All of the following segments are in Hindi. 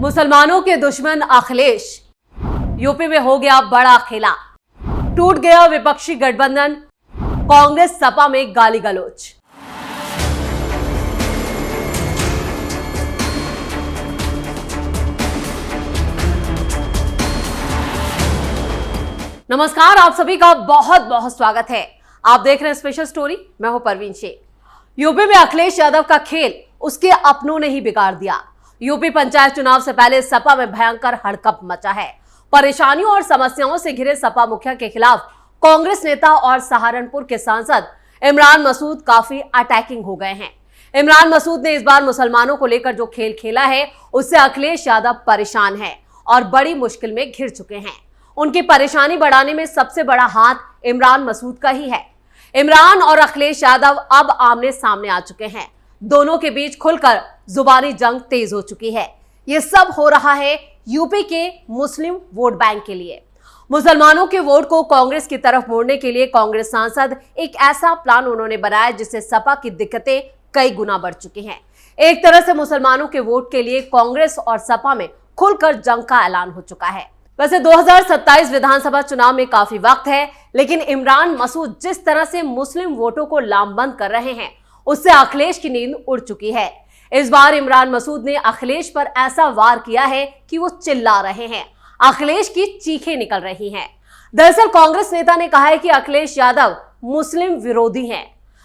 मुसलमानों के दुश्मन अखिलेश, यूपी में हो गया बड़ा खेला। टूट गया विपक्षी गठबंधन, कांग्रेस सपा में गाली गलौज। नमस्कार, आप सभी का बहुत बहुत स्वागत है। आप देख रहे हैं स्पेशल स्टोरी। मैं हूं परवीन शेख। यूपी में अखिलेश यादव का खेल उसके अपनों ने ही बिगाड़ दिया। यूपी पंचायत चुनाव से पहले सपा में भयंकर हड़कंप मचा है। परेशानियों और समस्याओं से घिरे सपा मुखिया के खिलाफ कांग्रेस नेता और सहारनपुर के सांसद इमरान मसूद काफी अटैकिंग हो गए हैं। इमरान मसूद ने इस बार मुसलमानों को लेकर जो खेल खेला है उससे अखिलेश यादव परेशान है और बड़ी मुश्किल में घिर चुके हैं। उनकी परेशानी बढ़ाने में सबसे बड़ा हाथ इमरान मसूद का ही है। इमरान और अखिलेश यादव अब आमने सामने आ चुके हैं। दोनों के बीच खुलकर जुबानी जंग तेज हो चुकी है। यह सब हो रहा है यूपी के मुस्लिम वोट बैंक के लिए। मुसलमानों के वोट को कांग्रेस की तरफ मोड़ने के लिए कांग्रेस सांसद एक ऐसा प्लान उन्होंने बनाया जिससे सपा की दिक्कतें कई गुना बढ़ चुकी हैं। एक तरह से मुसलमानों के वोट के लिए कांग्रेस और सपा में खुलकर जंग का ऐलान हो चुका है। वैसे 2027 विधानसभा चुनाव में काफी वक्त है, लेकिन इमरान मसूद जिस तरह से मुस्लिम वोटों को लामबंद कर रहे हैं उससे अखिलेश की नींद उड़ चुकी है। इस बार इमरान मसूद ने अखिलेश पर ऐसा वार किया है कि वो चिल्ला रहे हैं। अखिलेश की चीखें निकल रही हैं। दरअसल कांग्रेस नेता ने कहा है कि अखिलेश यादव मुस्लिम विरोधी हैं।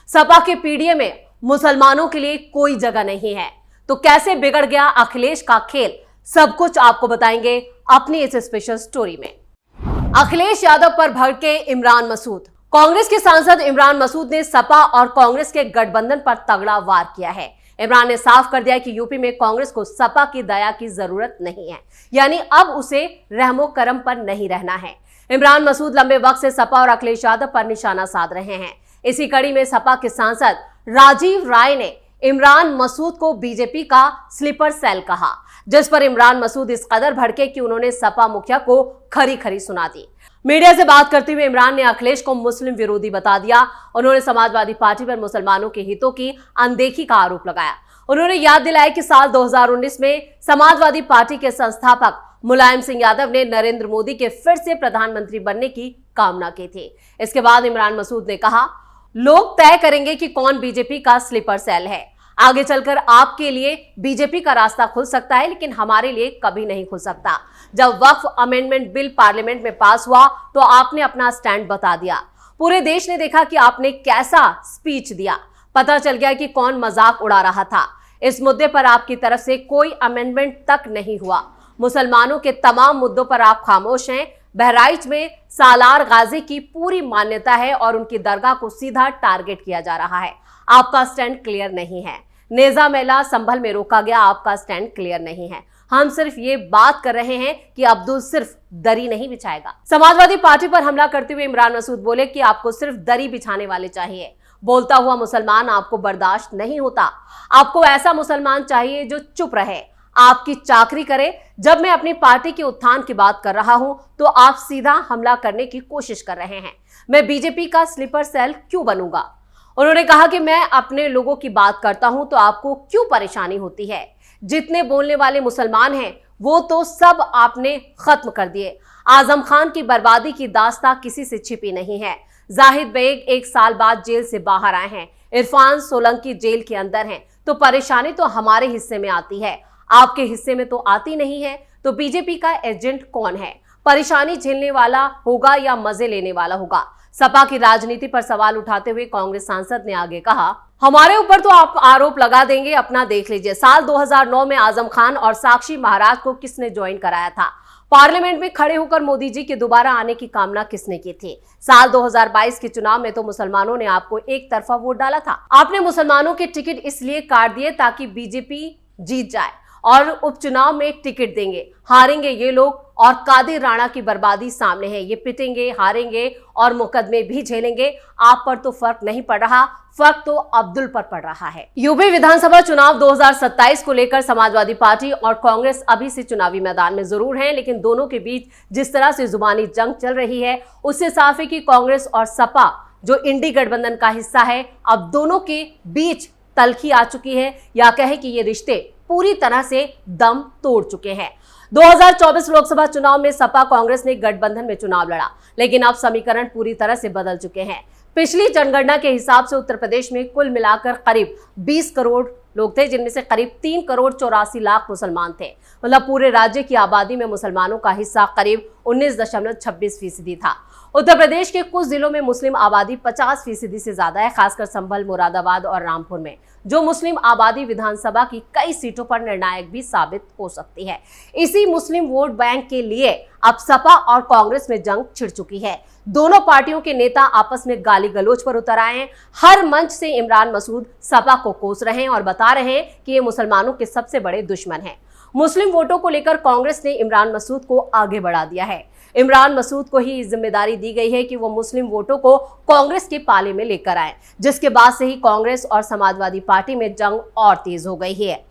सपा के पीडीए में मुसलमानों के लिए कोई जगह नहीं है। तो कैसे बिगड़ गया अखिलेश का खेल, सब कुछ आपको बताएंगे अपनी इस स्पेशल स्टोरी में। अखिलेश यादव पर भड़के इमरान मसूद। कांग्रेस के सांसद इमरान मसूद ने सपा और कांग्रेस के गठबंधन पर तगड़ा वार किया है। इमरान ने साफ कर दिया कि यूपी में कांग्रेस को सपा की दया की जरूरत नहीं है, यानी अब उसे रहमो करम पर नहीं रहना है। इमरान मसूद लंबे वक्त से सपा और अखिलेश यादव पर निशाना साध रहे हैं। इसी कड़ी में सपा के सांसद राजीव राय ने इमरान मसूद को बीजेपी का स्लीपर सेल कहा, जिस पर इमरान मसूद इस कदर भड़के कि उन्होंने सपा मुखिया को खरी खरी सुना दी। मीडिया से बात करते हुए इमरान ने अखिलेश को मुस्लिम विरोधी बता दिया। उन्होंने समाजवादी पार्टी पर मुसलमानों के हितों की अनदेखी का आरोप लगाया। उन्होंने याद दिलाया कि साल 2019 में समाजवादी पार्टी के संस्थापक मुलायम सिंह यादव ने नरेंद्र मोदी के फिर से प्रधानमंत्री बनने की कामना की थी। इसके बाद इमरान मसूद ने कहा, लोग तय करेंगे कि कौन बीजेपी का स्लीपर सेल है। आगे चलकर आपके लिए बीजेपी का रास्ता खुल सकता है, लेकिन हमारे लिए कभी नहीं खुल सकता। जब वक्फ अमेंडमेंट बिल पार्लियामेंट में पास हुआ तो आपने अपना स्टैंड बता दिया। पूरे देश ने देखा कि आपने कैसा स्पीच दिया। पता चल गया कि कौन मजाक उड़ा रहा था। इस मुद्दे पर आपकी तरफ से कोई अमेंडमेंट तक नहीं हुआ। मुसलमानों के तमाम मुद्दों पर आप खामोश हैं। बहराइच में सालार गाजी की पूरी मान्यता है और उनकी दरगाह को सीधा टारगेट किया जा रहा है। आपका स्टैंड क्लियर नहीं है। नेजा मेला संभल में रोका गया, आपका स्टैंड क्लियर नहीं है। हम सिर्फ ये बात कर रहे हैं कि अब्दुल सिर्फ दरी नहीं बिछाएगा। समाजवादी पार्टी पर हमला करते हुए इमरान मसूद बोले कि आपको सिर्फ दरी बिछाने वाले चाहिए। बोलता हुआ मुसलमान आपको बर्दाश्त नहीं होता। आपको ऐसा मुसलमान चाहिए जो चुप रहे, आपकी चाकरी करे। जब मैं अपनी पार्टी के उत्थान की बात कर रहा हूं तो आप सीधा हमला करने की कोशिश कर रहे हैं। मैं बीजेपी का स्लीपर सेल क्यों बनूंगा? उन्होंने कहा कि मैं अपने लोगों की बात करता हूं तो आपको क्यों परेशानी होती है? जितने बोलने वाले मुसलमान हैं वो तो सब आपने खत्म कर दिए। आजम खान की बर्बादी की दास्तां किसी से छिपी नहीं है। जाहिद बेग 1 साल बाद जेल से बाहर आए हैं। इरफान सोलंकी जेल के अंदर हैं। तो परेशानी तो हमारे हिस्से में आती है, आपके हिस्से में तो आती नहीं है। तो बीजेपी का एजेंट कौन है? परेशानी झेलने वाला होगा या मजे लेने वाला होगा? सपा की राजनीति पर सवाल उठाते हुए कांग्रेस सांसद ने आगे कहा, हमारे ऊपर तो आप आरोप लगा देंगे, अपना देख लीजिए। साल 2009 में आजम खान और साक्षी महाराज को किसने ज्वाइन कराया था? पार्लियामेंट में खड़े होकर मोदी जी के दोबारा आने की कामना किसने की थी? साल 2022 के चुनाव में तो मुसलमानों ने आपको एक तरफा वोट डाला था। आपने मुसलमानों के टिकट इसलिए काट दिए ताकि बीजेपी जीत जाए और उपचुनाव में टिकट देंगे। हारेंगे ये लोग और कादिर राणा की बर्बादी सामने है। ये पिटेंगे, हारेंगे और मुकदमे भी झेलेंगे। आप पर तो फर्क नहीं पड़ रहा, फर्क तो अब्दुल पर पड़ रहा है। यूपी विधानसभा चुनाव 2027 को लेकर समाजवादी पार्टी और कांग्रेस अभी से चुनावी मैदान में जरूर हैं, लेकिन दोनों के बीच जिस तरह से जुबानी जंग चल रही है उससे साफ है कि कांग्रेस और सपा जो इंडी गठबंधन का हिस्सा है, अब दोनों के बीच तलखी आ चुकी है, या कहे कि ये रिश्ते पूरी तरह से दम तोड़ चुके हैं। 2024 लोकसभा चुनाव में सपा कांग्रेस ने गठबंधन में चुनाव लड़ा, लेकिन अब समीकरण पूरी तरह से बदल चुके हैं। पिछली जनगणना के हिसाब से उत्तर प्रदेश में कुल मिलाकर करीब 20 करोड़ लोग थे, जिनमें से करीब 3 करोड़ 84 लाख मुसलमान थे। मतलब पूरे राज्य की आबादी में मुसलमानों का हिस्सा करीब 19.26% था। उत्तर प्रदेश के कुछ जिलों में मुस्लिम आबादी 50% से ज्यादा है, खासकर संभल, मुरादाबाद और रामपुर में, जो मुस्लिम आबादी विधानसभा की कई सीटों पर निर्णायक भी साबित हो सकती है। इसी मुस्लिम वोट बैंक के लिए अब सपा और कांग्रेस में जंग छिड़ चुकी है। दोनों पार्टियों के नेता आपस में गाली गलौज पर उतर आए हैं। हर मंच से इमरान मसूद सपा को कोस रहे हैं और बता रहे हैं कि ये मुसलमानों के सबसे बड़े दुश्मन हैं। मुस्लिम वोटों को लेकर कांग्रेस ने इमरान मसूद को आगे बढ़ा दिया है। इमरान मसूद को ही जिम्मेदारी दी गई है कि वो मुस्लिम वोटों को कांग्रेस के पाले में लेकर आए, जिसके बाद से ही कांग्रेस और समाजवादी पार्टी में जंग और तेज हो गई है।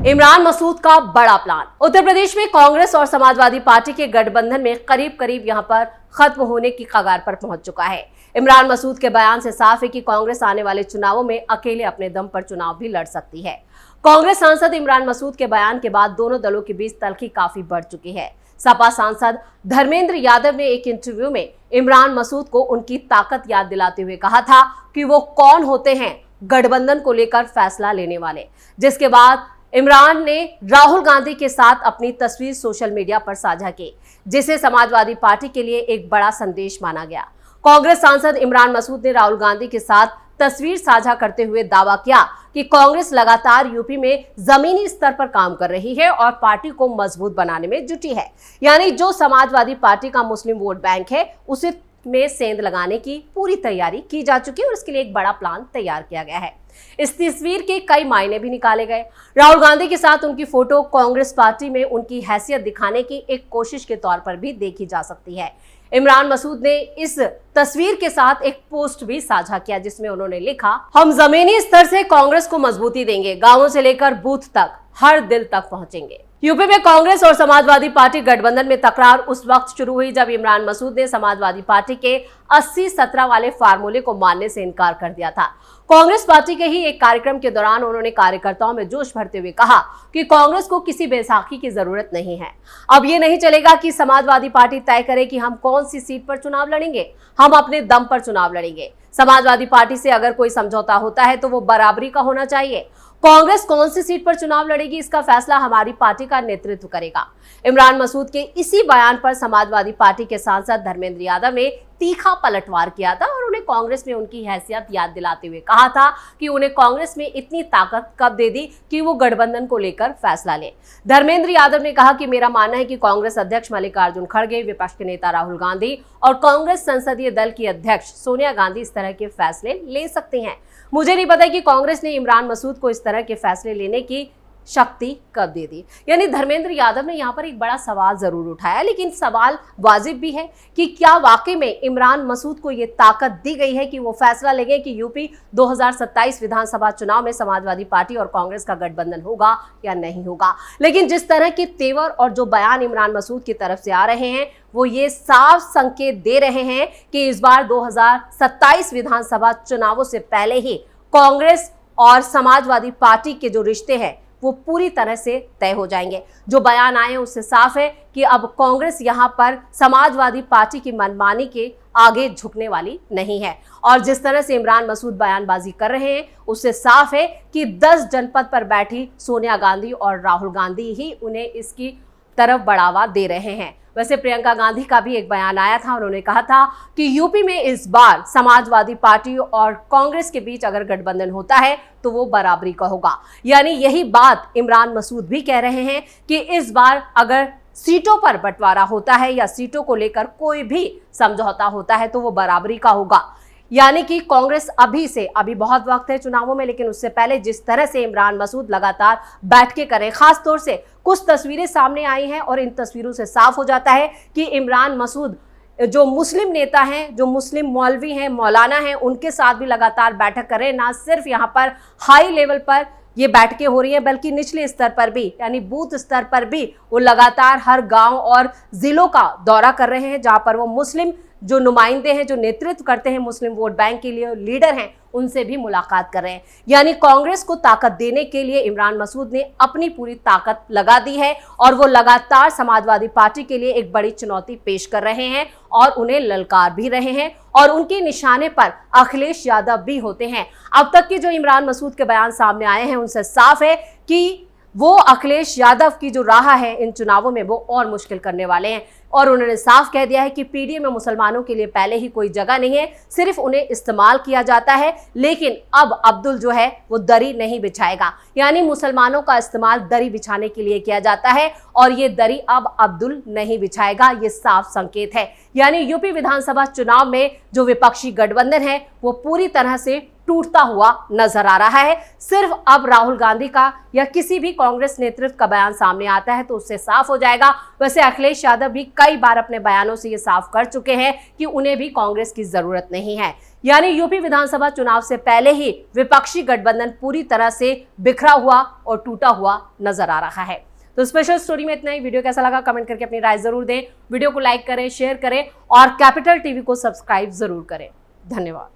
इमरान मसूद का बड़ा प्लान। उत्तर प्रदेश में कांग्रेस और समाजवादी पार्टी के गठबंधन में करीब करीब यहां पर खत्म होने की कगार पर पहुंच चुका है। इमरान मसूद के बयान से साफ है कि कांग्रेस आने वाले चुनावों में अकेले अपने दम पर चुनाव भी लड़ सकती है। कांग्रेस सांसद इमरान मसूद के बयान के बाद दोनों दलों के बीच तल्खी काफी बढ़ चुकी है। सपा सांसद धर्मेंद्र यादव ने एक इंटरव्यू में इमरान मसूद को उनकी ताकत याद दिलाते हुए कहा था कि वो कौन होते हैं गठबंधन को लेकर फैसला लेने वाले। जिसके बाद इमरान ने राहुल गांधी के साथ अपनी तस्वीर सोशल मीडिया पर साझा की, जिसे समाजवादी पार्टी के लिए एक बड़ा संदेश माना गया। कांग्रेस सांसद इमरान मसूद ने राहुल गांधी के साथ तस्वीर साझा करते हुए दावा किया कि कांग्रेस लगातार यूपी में जमीनी स्तर पर काम कर रही है और पार्टी को मजबूत बनाने में जुटी है। यानी जो समाजवादी पार्टी का मुस्लिम वोट बैंक है, उसे में सेंध लगाने की पूरी तैयारी की जा चुकी है और इसके लिए एक बड़ा प्लान तैयार किया गया है। इस तस्वीर के कई मायने भी निकाले गए। राहुल गांधी के साथ उनकी फोटो कांग्रेस पार्टी में उनकी हैसियत दिखाने की एक कोशिश के तौर पर भी देखी जा सकती है। इमरान मसूद ने इस तस्वीर के साथ एक पोस्ट भी साझा किया, जिसमें उन्होंने लिखा, हम जमीनी स्तर से कांग्रेस को मजबूती देंगे, गांवों से लेकर बूथ तक, हर दिल तक पहुंचेंगे। यूपी में कांग्रेस और समाजवादी पार्टी गठबंधन में तकरार उस वक्त शुरू हुई जब इमरान मसूद ने समाजवादी पार्टी के 80-17 वाले फार्मूले को मानने से इनकार कर दिया था। कांग्रेस पार्टी के ही एक कार्यक्रम के दौरान उन्होंने कार्यकर्ताओं में जोश भरते हुए कहा कि कांग्रेस को किसी बैसाखी की जरूरत नहीं है। अब ये नहीं चलेगा कि समाजवादी पार्टी तय करे कि हम कौन सी सीट पर चुनाव लड़ेंगे, हम अपने दम पर चुनाव लड़ेंगे। समाजवादी पार्टी से अगर कोई समझौता होता है तो वो बराबरी का होना चाहिए। कांग्रेस कौन सी सीट पर चुनाव लड़ेगी, इसका फैसला हमारी पार्टी का नेतृत्व करेगा। इमरान मसूद के इसी बयान पर समाजवादी पार्टी के सांसद धर्मेंद्र यादव ने तीखा पलटवार किया था और उन्हें कांग्रेस में उनकी हैसियत याद दिलाते हुए कहा था कि उन्हें कांग्रेस में इतनी ताकत कब दे दी कि वो गठबंधन को लेकर फैसला ले। धर्मेंद्र यादव ने कहा कि मेरा मानना है कि कांग्रेस अध्यक्ष मल्लिकार्जुन खड़गे, विपक्ष के नेता राहुल गांधी और कांग्रेस संसदीय दल की अध्यक्ष सोनिया गांधी इस तरह के फैसले ले सकते हैं। मुझे नहीं पता कि कांग्रेस ने इमरान मसूद को इस तरह के फैसले लेने की शक्ति कब दे दी। यानी धर्मेंद्र यादव ने यहाँ पर एक बड़ा सवाल जरूर उठाया, लेकिन सवाल वाजिब भी है कि क्या वाकई में इमरान मसूद को ये ताकत दी गई है कि वो फैसला लेंगे कि यूपी 2027 विधानसभा चुनाव में समाजवादी पार्टी और कांग्रेस का गठबंधन होगा या नहीं होगा। लेकिन जिस तरह के तेवर और जो बयान इमरान मसूद की तरफ से आ रहे हैं, वो ये साफ संकेत दे रहे हैं कि इस बार 2027 विधानसभा चुनावों से पहले ही कांग्रेस और समाजवादी पार्टी के जो रिश्ते हैं वो पूरी तरह से तय हो जाएंगे। जो बयान आए उससे साफ है कि अब कांग्रेस यहां पर समाजवादी पार्टी की मनमानी के आगे झुकने वाली नहीं है। और जिस तरह से इमरान मसूद बयानबाजी कर रहे हैं उससे साफ है कि 10 जनपद पर बैठी सोनिया गांधी और राहुल गांधी ही उन्हें इसकी तरफ बढ़ावा दे रहे हैं। वैसे प्रियंका गांधी का भी एक बयान आया था, उन्होंने कहा था कि यूपी में इस बार समाजवादी पार्टी और कांग्रेस के बीच अगर गठबंधन होता है तो वो बराबरी का होगा। यानी यही बात इमरान मसूद भी कह रहे हैं कि इस बार अगर सीटों पर बंटवारा होता है या सीटों को लेकर कोई भी समझौता होता है तो वो बराबरी का होगा। यानी कि कांग्रेस अभी बहुत वक्त है चुनावों में, लेकिन उससे पहले जिस तरह से इमरान मसूद लगातार बैठकें करें, खास तौर से कुछ तस्वीरें सामने आई हैं और इन तस्वीरों से साफ हो जाता है कि इमरान मसूद जो मुस्लिम नेता हैं, जो मुस्लिम मौलवी हैं, मौलाना हैं, उनके साथ भी लगातार बैठक कर रहे हैं। ना सिर्फ यहाँ पर हाई लेवल पर ये बैठकें हो रही हैं बल्कि निचले स्तर पर भी, यानी बूथ स्तर पर भी वो लगातार हर गांव और जिलों का दौरा कर रहे हैं जहां पर वो मुस्लिम जो नुमाइंदे हैं, जो नेतृत्व करते हैं मुस्लिम वोट बैंक के लिए, लीडर हैं, उनसे भी मुलाकात कर रहे हैं। यानी कांग्रेस को ताकत देने के लिए इमरान मसूद ने अपनी पूरी ताकत लगा दी है और वो लगातार समाजवादी पार्टी के लिए एक बड़ी चुनौती पेश कर रहे हैं और उन्हें ललकार भी रहे हैं और उनके निशाने पर अखिलेश यादव भी होते हैं। अब तक के जो इमरान मसूद के बयान सामने आए हैं उनसे साफ है कि वो अखिलेश यादव की जो राह है इन चुनावों में वो और मुश्किल करने वाले हैं और उन्होंने साफ कह दिया है कि पीडीए में मुसलमानों के लिए पहले ही कोई जगह नहीं है, सिर्फ उन्हें इस्तेमाल किया जाता है। लेकिन अब अब्दुल जो है वो दरी नहीं बिछाएगा, यानी मुसलमानों का इस्तेमाल दरी बिछाने के लिए किया जाता है और ये दरी अब अब्दुल नहीं बिछाएगा, ये साफ संकेत है। यानी यूपी विधानसभा चुनाव में जो विपक्षी गठबंधन है वो पूरी तरह से टूटता हुआ नजर आ रहा है। सिर्फ अब राहुल गांधी का या किसी भी कांग्रेस नेतृत्व का बयान सामने आता है तो उससे साफ हो जाएगा। वैसे अखिलेश यादव भी कई बार अपने बयानों से ये साफ कर चुके हैं कि उन्हें भी कांग्रेस की जरूरत नहीं है। यानी यूपी विधानसभा चुनाव से पहले ही विपक्षी गठबंधन पूरी तरह से बिखरा हुआ और टूटा हुआ नजर आ रहा है। तो स्पेशल स्टोरी में इतना ही। वीडियो कैसा लगा कमेंट करके अपनी राय जरूर दें। वीडियो को लाइक करें, शेयर करें और कैपिटल टीवी को सब्सक्राइब जरूर करें। धन्यवाद।